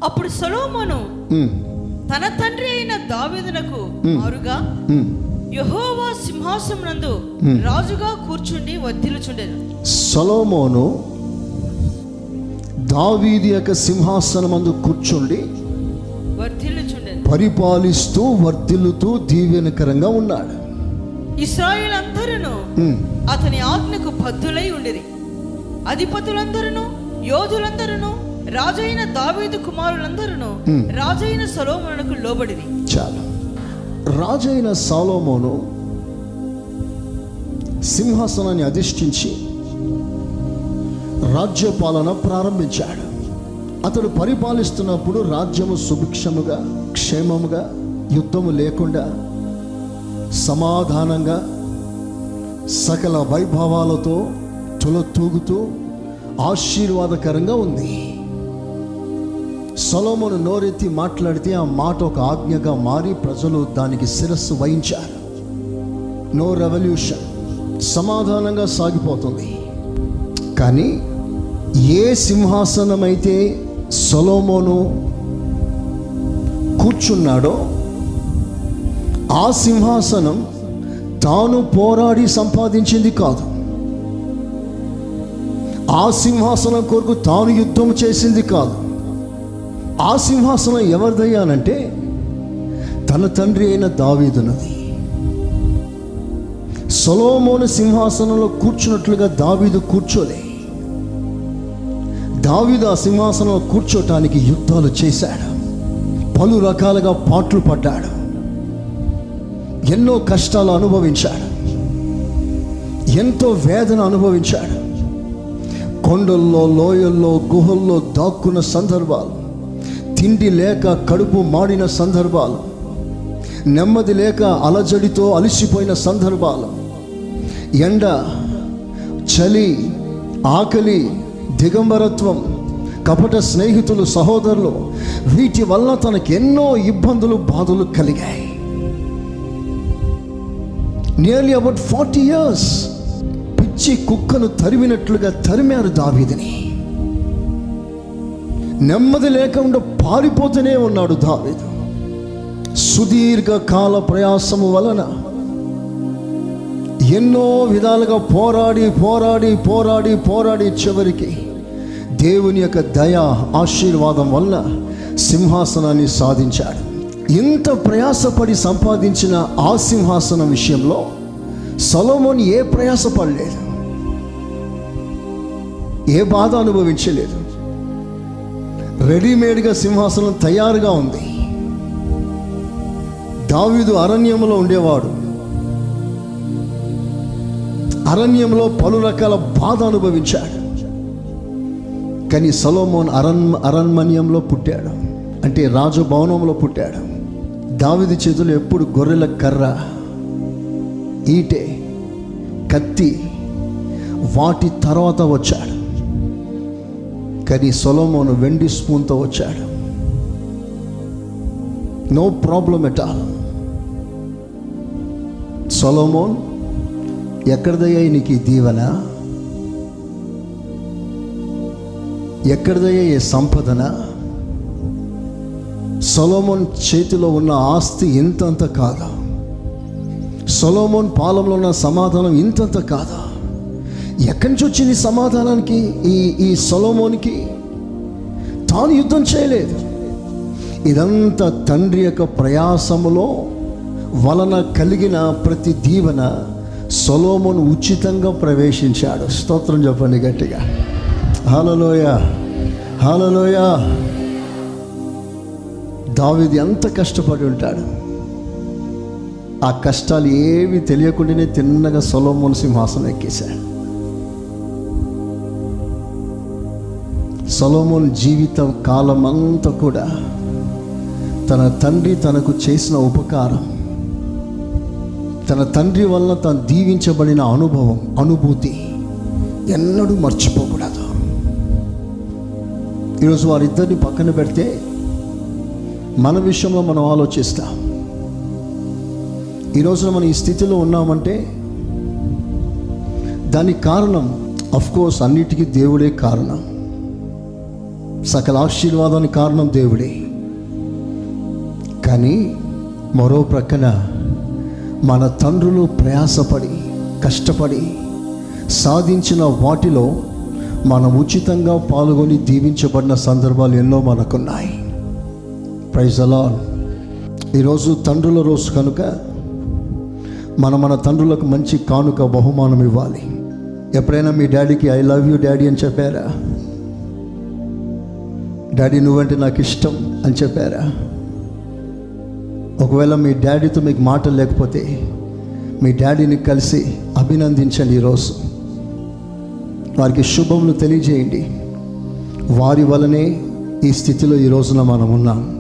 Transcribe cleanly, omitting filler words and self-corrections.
అప్పుడు సొలొమోను తన తండ్రి అయిన దావీదునకు మారుగా యెహోవా సింహాసనమునందు రాజుగా కూర్చుండి వర్ధిల్లుచుండెను. సొలొమోను దావీదు యొక్క సింహాసనమందు కూర్చుండి వర్ధిల్లుచుండెను, పరిపాలిస్తూ వర్ధిల్లుతూ దీవెనకరంగా ఉన్నాడు. ఇశ్రాయేలందరూ అతని ఆజ్ఞకు బద్ధులై ఉండిరి. అధిపతులందరూ, యోధులందరూ, రాజైన దావీదు కుమారులందరూ రాజైన సొలొమోనుకు లోబడిరి. చాలా రాజైన సొలొమోను సింహాసనాన్ని అధిష్ఠించి రాజ్యపాలన ప్రారంభించాడు. అతడు పరిపాలిస్తున్నప్పుడు రాజ్యము సుభిక్షముగా, క్షేమముగా, యుద్ధము లేకుండా, సమాధానంగా, సకల వైభవాలతో తులతూగుతూ ఆశీర్వాదకరంగా ఉంది. సొలొమోను నోరెత్తి మాట్లాడితే ఆ మాట ఒక ఆజ్ఞగా మారి ప్రజలు దానికి శిరస్సు వహించారు. నో రెవల్యూషన్, సమాధానంగా సాగిపోతుంది. కానీ ఏ సింహాసనం అయితే సొలొమోను కూర్చున్నాడో ఆ సింహాసనం తాను పోరాడి సంపాదించింది కాదు. ఆ సింహాసనం కొరకు తాను యుద్ధం చేసింది కాదు. ఆ సింహాసనం ఎవరిదయ్యానంటే తన తండ్రి అయిన దావీదునది. సొలొమోను సింహాసనంలో కూర్చున్నట్లుగా దావీదు కూర్చోలే. దావీదు ఆ సింహాసనంలో కూర్చోటానికి యుద్ధాలు చేశాడు, పలు రకాలుగా పాట్లు పడ్డాడు, ఎన్నో కష్టాలు అనుభవించాడు, ఎంతో వేదన అనుభవించాడు. కొండల్లో, లోయల్లో, గుహల్లో దాక్కున్న సందర్భాలు, తిండి లేక కడుపు మాడిన సందర్భాలు, నెమ్మది లేక అలజడితో అలసిపోయిన సందర్భాలు, ఎండ, చలి, ఆకలి, దిగంబరత్వం, కపట స్నేహితులు, సహోదరులు, వీటి వల్ల తనకు ఎన్నో ఇబ్బందులు, బాధలు కలిగాయి. నియర్లీ అబౌట్ 40 years పిచ్చి కుక్కను తరిమినట్లుగా తరిమారు దావీదుని. నెమ్మది లేకుండా పారిపోతూనే ఉన్నాడు దావీదు. సుదీర్ఘ కాల ప్రయాసము వలన ఎన్నో విధాలుగా పోరాడి పోరాడి పోరాడి పోరాడి చివరికి దేవుని యొక్క దయ, ఆశీర్వాదం వల్ల సింహాసనాన్ని సాధించాడు. ఇంత ప్రయాసపడి సంపాదించిన ఆ సింహాసనం విషయంలో సొలొమోను ఏ ప్రయాసపడలేదు, ఏ బాధ అనుభవించలేదు. రెడీమేడ్గా సింహాసనం తయారుగా ఉంది. దావీదు అరణ్యంలో ఉండేవాడు. అరణ్యంలో పలు రకాల బాధ అనుభవించాడు. కానీ సొలొమోను అరణ్మన్యంలో పుట్టాడు, అంటే రాజభవనంలో పుట్టాడు. దావీదు చేతులు ఎప్పుడు గొర్రెల కర్ర, ఈటె, కత్తి, వాటి తర్వాత వచ్చాడు. కానీ సొలొమోను వెండి స్పూన్తో వచ్చాడు. No problem at all. Solomon, ఎక్కడిదయ్యా నీకు ఈ దీవెన? ఎక్కడిదయ్యా ఈ సంపదన? సొలొమోన్ చేతిలో ఉన్న ఆస్తి ఇంతంత కాదు. సొలొమోన్ పాలనలో ఉన్న సమాధానం ఇంతంత కాదు. ఎక్కడి నుంచి వచ్చింది సమాధానానికి? ఈ సొలొమోనికి తాను యుద్ధం చేయలేదు. ఇదంతా తండ్రి యొక్క ప్రయాసములో వలన కలిగిన ప్రతి దీవెన సొలొమోను ఉచితంగా ప్రవేశించాడు. స్తోత్రం చెప్పండి గట్టిగా. హల్లెలూయా, హల్లెలూయా. దావీదు ఎంత కష్టపడి ఉంటాడు. ఆ కష్టాలు ఏవి తెలియకుండానే తిన్నగా సొలొమోను సింహాసనం ఎక్కేశాడు. సొలొమోను జీవిత కాలం అంతా కూడా తన తండ్రి తనకు చేసిన ఉపకారం, తన తండ్రి వల్ల తను దీవించబడిన అనుభవం, అనుభూతి ఎన్నడూ మర్చిపోకూడదు. ఈరోజు వారిద్దరిని పక్కన పెడితే మన విషయంలో మనం ఆలోచిస్తాం. ఈరోజున మనం ఈ స్థితిలో ఉన్నామంటే దానికి కారణం అఫ్కోర్స్ అన్నిటికీ దేవుడే కారణం. సకల ఆశీర్వాదానికి కారణం దేవుడే. కానీ మరో ప్రక్కన మన తండ్రులు ప్రయాసపడి కష్టపడి సాధించిన వాటిలో మనం ఉచితంగా పాల్గొని దీవించబడిన సందర్భాలు ఎన్నో మనకున్నాయి. Praise the lord. ఈరోజు తండ్రుల రోజు కనుక మన తండ్రులకు మంచి కానుక బహుమానం ఇవ్వాలి. ఎప్పుడైనా మీ డాడీకి ఐ లవ్ యూ డాడీ అని చెప్పారా? డాడీ నువ్వంటే నాకు ఇష్టం అని చెప్పారా? ఒకవేళ మీ డాడీతో మీకు మాటలు లేకపోతే మీ డాడీని కలిసి అభినందించండి. ఈరోజు వారికి శుభములు తెలియజేయండి. వారి వలనే ఈ స్థితిలో ఈ రోజున మనం ఉన్నాం.